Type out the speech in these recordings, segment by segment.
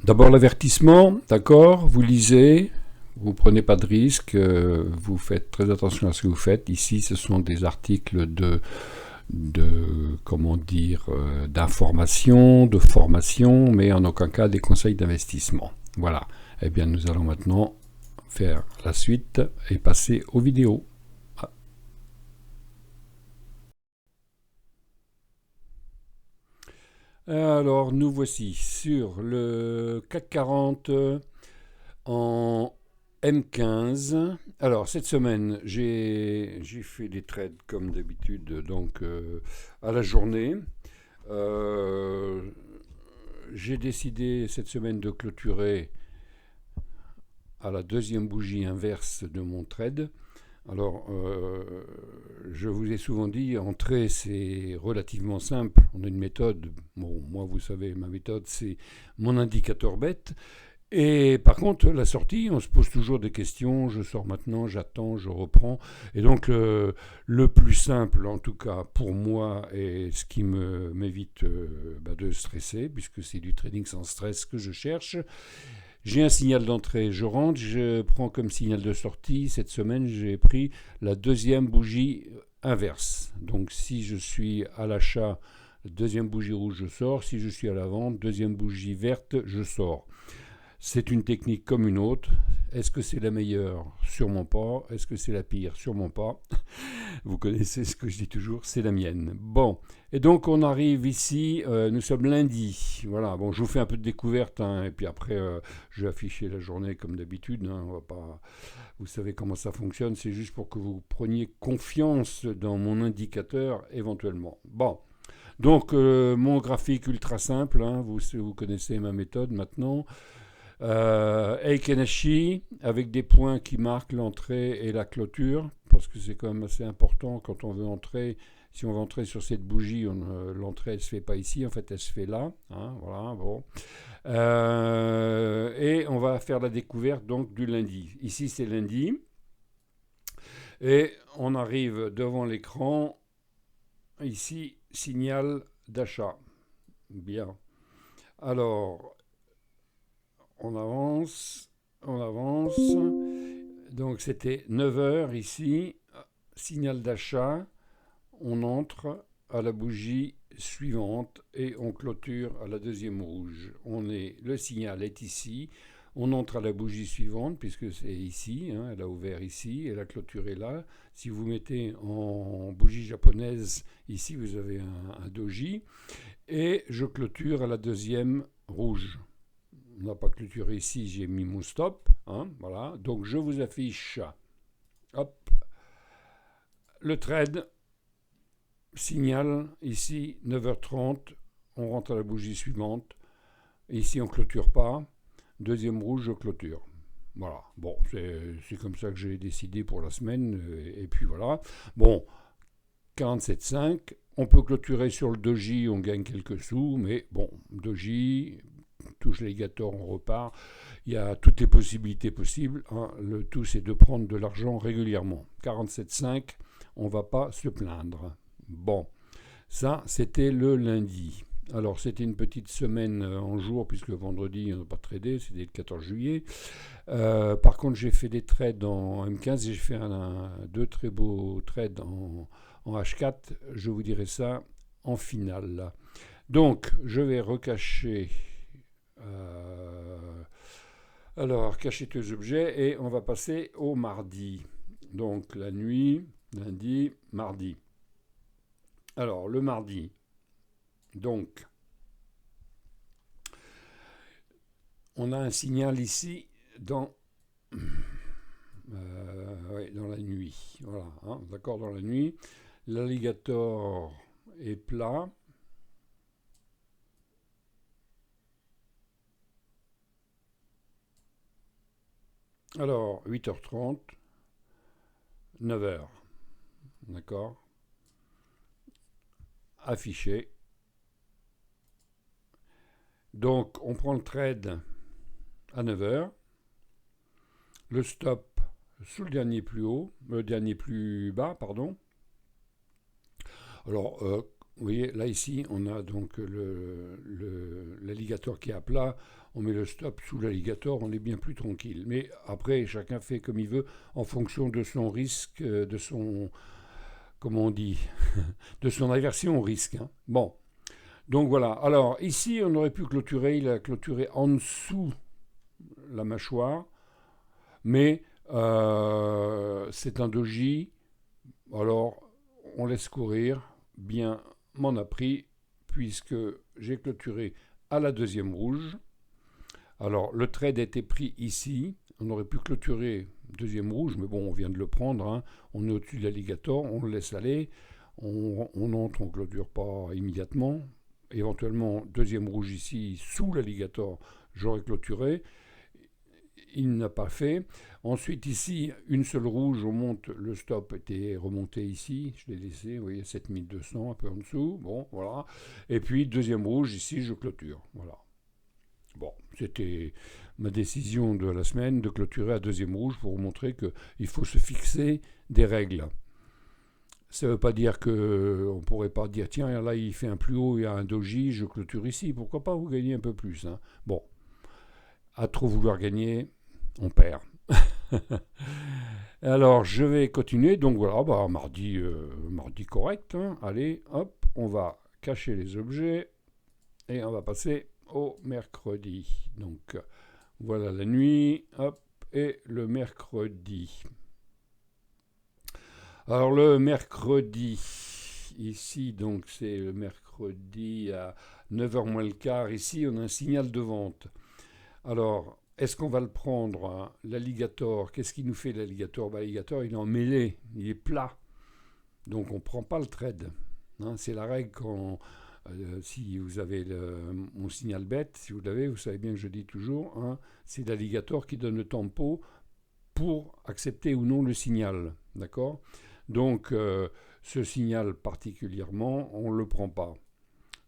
D'abord l'avertissement, d'accord, vous lisez, vous prenez pas de risques, vous faites très attention à ce que vous faites. Ici, ce sont des articles comment dire, d'information, de formation, mais en aucun cas des conseils d'investissement. Voilà. Eh bien, nous allons maintenant faire la suite et passer aux vidéos. Alors, nous voici sur le CAC 40 en M15. Alors, cette semaine, j'ai fait des trades comme d'habitude, donc à la journée. J'ai décidé cette semaine de clôturer à la deuxième bougie inverse de mon trade. Alors, je vous ai souvent dit, entrer, c'est relativement simple. On a une méthode. Bon, moi, vous savez, ma méthode, c'est mon indicateur bête. Et par contre, la sortie, on se pose toujours des questions. Je sors maintenant, j'attends, je reprends. Et donc, le plus simple, en tout cas pour moi, et ce qui m'évite de stresser, puisque c'est du trading sans stress que je cherche. J'ai un signal d'entrée, je rentre, je prends comme signal de sortie. Cette semaine, j'ai pris la deuxième bougie inverse. Donc si je suis à l'achat, deuxième bougie rouge, je sors. Si je suis à la vente, deuxième bougie verte, je sors. C'est une technique comme une autre. Est-ce que c'est la meilleure? Sûrement pas. Est-ce que c'est la pire? Sûrement pas. Vous connaissez ce que je dis toujours, c'est la mienne. Bon, et donc on arrive ici, nous sommes lundi. Voilà, bon, je vous fais un peu de découverte, hein, et puis après, je vais afficher la journée comme d'habitude. Hein, on va pas, vous savez comment ça fonctionne, c'est juste pour que vous preniez confiance dans mon indicateur éventuellement. Bon. Donc, mon graphique ultra simple, hein, vous connaissez ma méthode maintenant. Eikenashi avec des points qui marquent l'entrée et la clôture, parce que c'est quand même assez important quand on veut entrer. Si on veut entrer sur cette bougie, l'entrée elle se fait pas ici, en fait elle se fait là. Hein, voilà, bon. Et on va faire la découverte donc du lundi. Ici c'est lundi. Et on arrive devant l'écran. Ici, signal d'achat. Bien. Alors, on avance, on avance. Donc c'était 9 heures ici, signal d'achat, on entre à la bougie suivante et on clôture à la deuxième rouge. Le signal est ici, on entre à la bougie suivante puisque c'est ici, hein, elle a ouvert ici et la clôture est là. Si vous mettez en bougie japonaise, ici vous avez un doji et je clôture à la deuxième rouge. On n'a pas clôturé ici, j'ai mis mon stop. Hein, voilà. Donc je vous affiche hop, le trade, signal ici 9h30, on rentre à la bougie suivante. Ici on ne clôture pas. Deuxième rouge, je clôture. Voilà, bon, c'est comme ça que j'ai décidé pour la semaine. Et puis voilà. Bon, 47,5. On peut clôturer sur le doji, on gagne quelques sous, mais bon, doji, touche l'alligator, on repart. Il y a toutes les possibilités possibles. Hein. Le tout, c'est de prendre de l'argent régulièrement. 47,5, on ne va pas se plaindre. Bon, ça, c'était le lundi. Alors, c'était une petite semaine en jour, puisque vendredi, on n'a pas tradé, c'était le 14 juillet. Par contre, j'ai fait des trades en M15, j'ai fait deux très beaux trades en H4. Je vous dirai ça en finale. Donc, je vais recacher... alors, cacher tous les objets et on va passer au mardi. Donc, la nuit, lundi, mardi. Alors, le mardi. Donc, on a un signal ici dans la nuit. Voilà, hein, d'accord, dans la nuit. L'alligator est plat. Alors, 8h30, 9h. D'accord. Affiché. Donc, on prend le trade à 9h. Le stop, sous le dernier plus haut, le dernier plus bas, pardon. Alors, vous voyez, là ici, on a donc l'alligator qui est à plat. On met le stop sous l'alligator, on est bien plus tranquille. Mais après, chacun fait comme il veut en fonction de son risque, de son, comment on dit, de son aversion au risque, hein. Bon, donc voilà. Alors ici, on aurait pu clôturer, il a clôturé en dessous la mâchoire, mais c'est un doji. Alors, on laisse courir. Bien m'en a pris, puisque j'ai clôturé à la deuxième rouge. Alors, le trade a été pris ici. On aurait pu clôturer deuxième rouge, mais bon, on vient de le prendre, hein. On est au-dessus de l'alligator, on le laisse aller. On entre, on ne clôture pas immédiatement. Éventuellement, deuxième rouge ici, sous l'alligator, j'aurais clôturé. Il n'a pas fait. Ensuite, ici, une seule rouge, on monte, le stop était remonté ici, je l'ai laissé, vous voyez, 7200, un peu en dessous, bon, voilà. Et puis, deuxième rouge, ici, je clôture, voilà. Bon, c'était ma décision de la semaine, de clôturer à deuxième rouge pour vous montrer qu'il faut se fixer des règles. Ça ne veut pas dire qu'on ne pourrait pas dire, tiens, là, il fait un plus haut, il y a un doji, je clôture ici, pourquoi pas vous gagner un peu plus, hein. Bon, à trop vouloir gagner, on perd. Alors, je vais continuer. Donc voilà, bah, mardi correct, hein. Allez, hop, on va cacher les objets et on va passer au mercredi. Donc, voilà la nuit, hop, et le mercredi. Alors, le mercredi, ici, donc c'est le mercredi à 9h moins le quart. Ici, on a un signal de vente. Alors, est-ce qu'on va le prendre, hein, l'alligator? Qu'est-ce qu'il nous fait l'alligator? Bah, l'alligator, il est en mêlée, il est plat. Donc on ne prend pas le trade, hein. C'est la règle quand, si vous avez mon signal bête, si vous l'avez, vous savez bien que je dis toujours, hein, c'est l'alligator qui donne le tempo pour accepter ou non le signal. D'accord? Donc ce signal particulièrement, on ne le prend pas.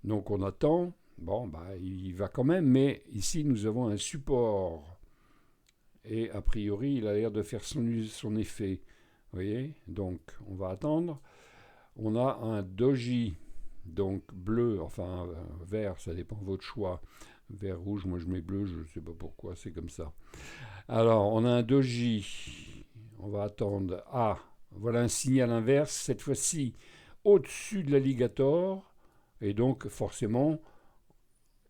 Donc on attend. Bon, bah, il va quand même, mais ici nous avons un support. Et a priori, il a l'air de faire son effet. Vous voyez? Donc, on va attendre. On a un doji, donc bleu, enfin vert, ça dépend de votre choix. Vert, rouge, moi je mets bleu, je ne sais pas pourquoi, c'est comme ça. Alors, on a un doji. On va attendre. Ah, voilà un signal inverse, cette fois-ci au-dessus de l'alligator. Et donc, forcément,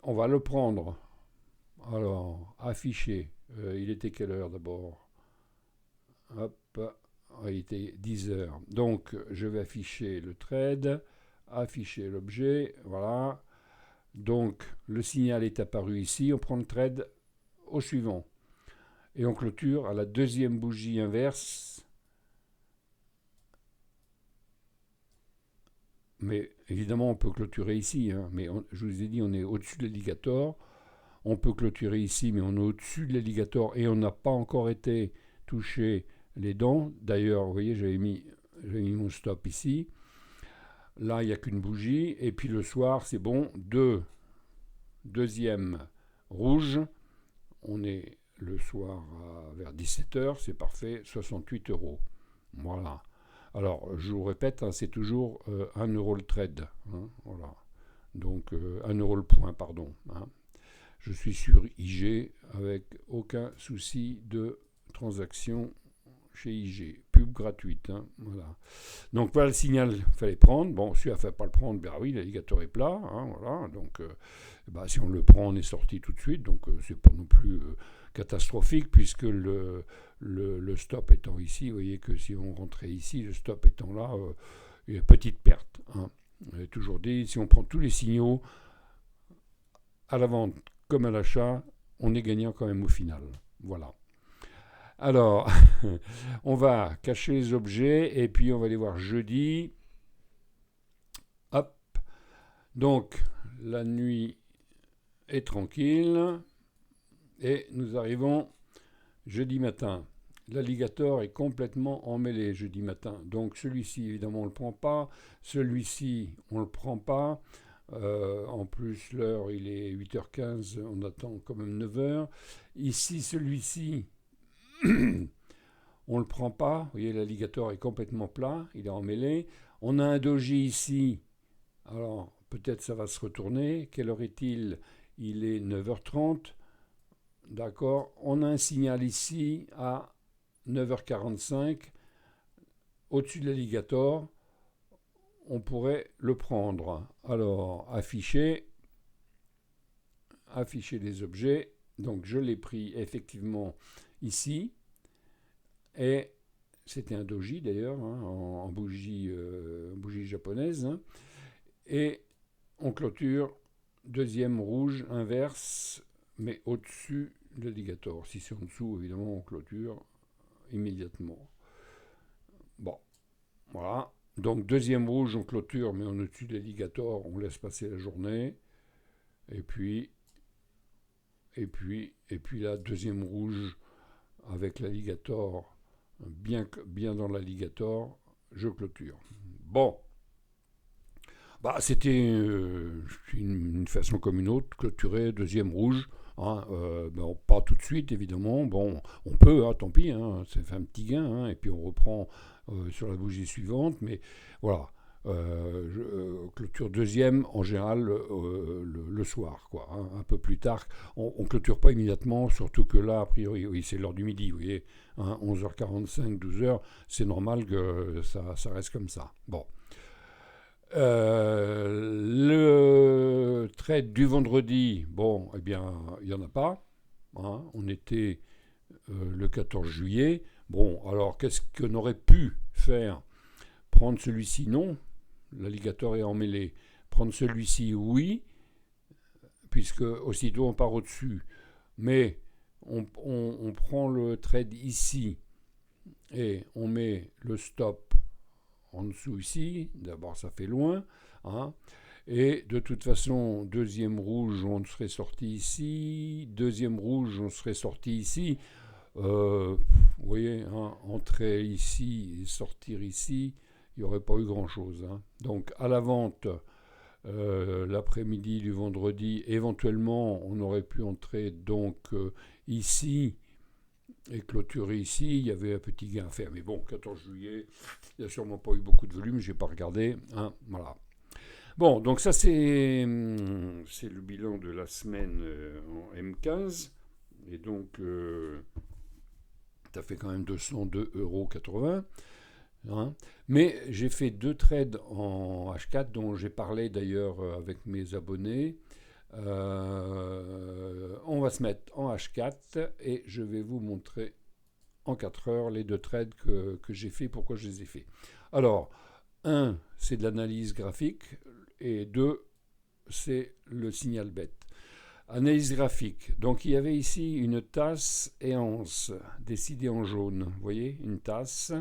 on va le prendre. Alors, afficher. Il était quelle heure d'abord? Hop, il était 10 heures. Donc, je vais afficher le trade, afficher l'objet, voilà. Donc, le signal est apparu ici. On prend le trade au suivant. Et on clôture à la deuxième bougie inverse. Mais évidemment, on peut clôturer ici, hein. Mais je vous ai dit, on est au-dessus de l'alligator. On peut clôturer ici, mais on est au-dessus de l'alligator et on n'a pas encore été touché les dents. D'ailleurs, vous voyez, j'avais mis mon stop ici. Là, il n'y a qu'une bougie. Et puis le soir, c'est bon. Deuxième rouge. On est le soir vers 17h. C'est parfait. 68 euros. Voilà. Alors, je vous répète, hein, c'est toujours 1 euro le trade, hein, voilà. Donc, 1 euro le point, pardon, hein. Je suis sur IG avec aucun souci de transaction chez IG. Pub gratuite, hein, voilà. Donc voilà le signal qu'il fallait prendre. Bon, celui-là ne fallait pas le prendre, ben oui, l'alligator est plat, hein, voilà. Donc ben, si on le prend, on est sorti tout de suite. Donc c'est pas non plus catastrophique puisque le stop étant ici, vous voyez que si on rentrait ici, le stop étant là, il y a petite perte, hein. J'ai toujours dit, si on prend tous les signaux à la vente comme à l'achat, on est gagnant quand même au final. Voilà. Alors, on va cacher les objets et puis on va les voir jeudi. Hop. Donc, la nuit est tranquille et nous arrivons jeudi matin. L'alligator est complètement emmêlé jeudi matin. Donc, celui-ci, évidemment, on ne le prend pas. Celui-ci, on ne le prend pas. En plus, l'heure, il est 8h15, on attend quand même 9h. Ici, celui-ci, on ne le prend pas. Vous voyez, l'alligator est complètement plat, il est emmêlé. On a un doji ici. Alors, peut-être ça va se retourner. Quelle heure est-il? Il est 9h30. D'accord. On a un signal ici à 9h45. Au-dessus de l'alligator, on pourrait le prendre. Alors, afficher les objets. Donc, je l'ai pris effectivement ici. Et c'était un doji d'ailleurs, hein, en bougie japonaise. Hein. Et on clôture, deuxième rouge, inverse, mais au-dessus de l'alligator. Si c'est en dessous, évidemment, on clôture immédiatement. Bon, voilà. Donc deuxième rouge, on clôture, mais en au-dessus de l'alligator, on laisse passer la journée. Et puis là, deuxième rouge, avec l'alligator, bien dans l'alligator, je clôture. Bon. Bah, c'était une façon comme une autre, clôturer, deuxième rouge. Hein, bon, pas tout de suite, évidemment. Bon, on peut, hein, tant pis, hein, ça fait un petit gain, hein, et puis on reprend sur la bougie suivante. Mais voilà, clôture deuxième, en général, le soir, quoi, hein, un peu plus tard. On clôture pas immédiatement, surtout que là, a priori, oui, c'est l'heure du midi, vous voyez, hein, 11h45, 12h, c'est normal que ça reste comme ça. Bon. Le trade du vendredi, bon, eh bien, il n'y en a pas. Hein, on était le 14 juillet. Bon, alors, qu'est-ce qu'on aurait pu faire? Prendre celui-ci, non. L'alligator est emmêlé. Prendre celui-ci, oui, puisque aussitôt on part au-dessus. Mais on prend le trade ici et on met le stop en dessous ici, d'abord ça fait loin, hein, et de toute façon, deuxième rouge, on serait sorti ici, deuxième rouge, on serait sorti ici, vous voyez, hein, entrer ici et sortir ici, il n'y aurait pas eu grand-chose. Hein. Donc à la vente, l'après-midi du vendredi, éventuellement, on aurait pu entrer donc ici, et clôturer ici, il y avait un petit gain à faire. Mais bon, 14 juillet, il n'y a sûrement pas eu beaucoup de volume, je n'ai pas regardé. Hein, voilà. Bon, donc ça c'est le bilan de la semaine en M15. Et donc, ça fait quand même 202,80 €. Hein. Mais j'ai fait 2 trades en H4, dont j'ai parlé d'ailleurs avec mes abonnés. On va se mettre en H4 et je vais vous montrer en 4 heures les 2 trades que j'ai fait, pourquoi je les ai fait. Alors, 1, c'est de l'analyse graphique et 2, c'est le signal bête. Analyse graphique. Donc, il y avait ici une tasse et anse décidée en jaune. Vous voyez, une tasse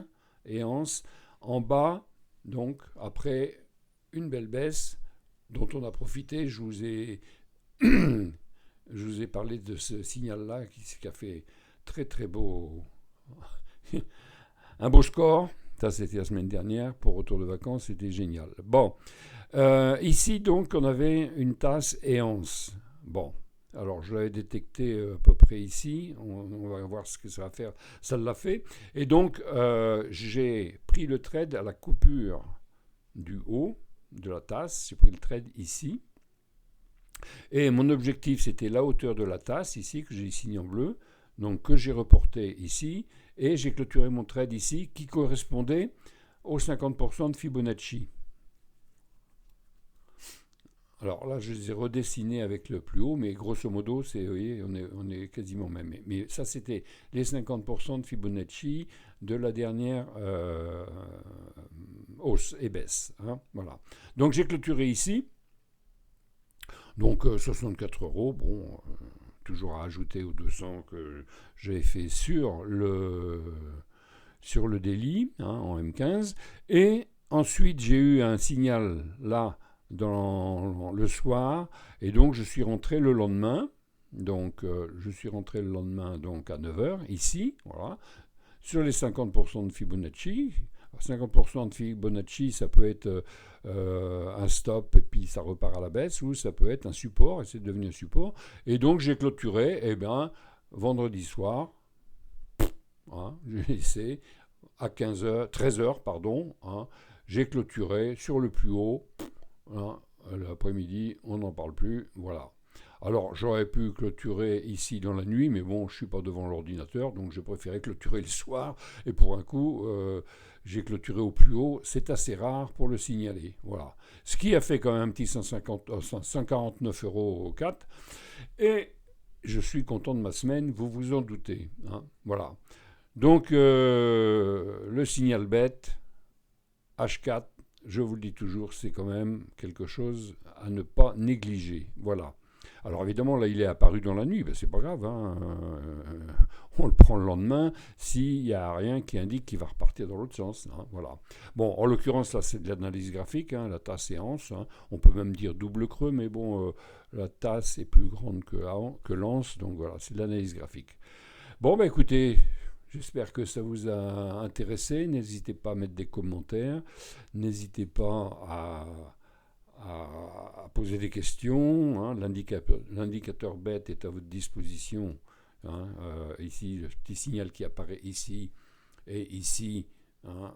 et anse. En bas, donc, après une belle baisse dont on a profité, je vous ai parlé de ce signal-là qui a fait très très beau, un beau score. Ça, c'était la semaine dernière. Pour retour de vacances, c'était génial. Bon, ici donc, on avait une tasse et anse. Bon, alors je l'avais détecté à peu près ici. On va voir ce que ça va faire. Ça l'a fait. Et donc, j'ai pris le trade à la coupure du haut de la tasse. J'ai pris le trade ici. Et mon objectif, c'était la hauteur de la tasse, ici, que j'ai signé en bleu, donc que j'ai reporté ici, et j'ai clôturé mon trade ici, qui correspondait aux 50% de Fibonacci. Alors là, je les ai redessinés avec le plus haut, mais grosso modo, vous voyez, on est quasiment même. Mais ça, c'était les 50% de Fibonacci de la dernière hausse et baisse. Hein, voilà. Donc j'ai clôturé ici. Donc 64 €, bon, toujours à ajouter aux 200 que j'avais fait sur le daily, hein, en M15. Et ensuite, j'ai eu un signal là, dans le soir, et donc je suis rentré le lendemain. Donc je suis rentré le lendemain donc à 9h, ici, voilà, sur les 50% de Fibonacci. 50% de Fibonacci, ça peut être un stop et puis ça repart à la baisse, ou ça peut être un support et c'est devenu un support. Et donc j'ai clôturé, vendredi soir, hein, j'ai laissé à 15h, 13h, pardon, hein, j'ai clôturé sur le plus haut, hein, l'après-midi, on n'en parle plus, voilà. Alors, j'aurais pu clôturer ici dans la nuit, mais bon, je ne suis pas devant l'ordinateur, donc j'ai préféré clôturer le soir. Et pour un coup, j'ai clôturé au plus haut. C'est assez rare pour le signaler. Voilà. Ce qui a fait quand même un petit 149 euros au 4. Et je suis content de ma semaine, vous vous en doutez, hein. Voilà. Donc, le signal bête, H4, je vous le dis toujours, c'est quand même quelque chose à ne pas négliger. Voilà. Alors évidemment, là, il est apparu dans la nuit, ben, c'est pas grave, hein. On le prend le lendemain s'il n'y a rien qui indique qu'il va repartir dans l'autre sens, hein. Voilà. Bon, en l'occurrence, là, c'est de l'analyse graphique, hein, la tasse séance, hein. On peut même dire double creux, mais bon, la tasse est plus grande que l'anse, donc voilà, c'est de l'analyse graphique. Bon, ben écoutez, j'espère que ça vous a intéressé. N'hésitez pas à mettre des commentaires. N'hésitez pas à poser des questions, hein. L'indicateur bête est à votre disposition, hein. Ici, le petit signal qui apparaît ici et ici, hein,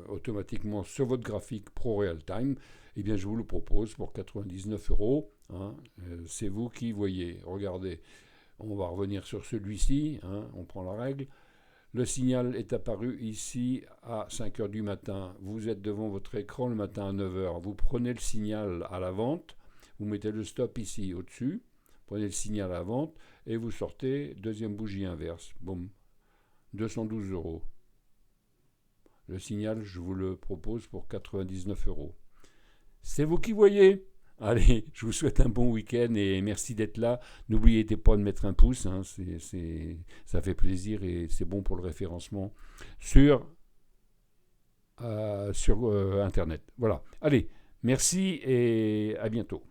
automatiquement sur votre graphique Pro Real Time. Eh bien, je vous le propose pour 99 euros, hein. C'est vous qui voyez. Regardez, on va revenir sur celui-ci, hein, on prend la règle. Le signal est apparu ici à 5 heures du matin. Vous êtes devant votre écran le matin à 9 heures. Vous prenez le signal à la vente, vous mettez le stop ici au-dessus, prenez le signal à la vente et vous sortez, deuxième bougie inverse. Boum, 212 euros. Le signal, je vous le propose pour 99 euros. C'est vous qui voyez. Allez, je vous souhaite un bon week-end et merci d'être là. N'oubliez pas de mettre un pouce, hein, ça fait plaisir et c'est bon pour le référencement sur Internet. Voilà. Allez, merci et à bientôt.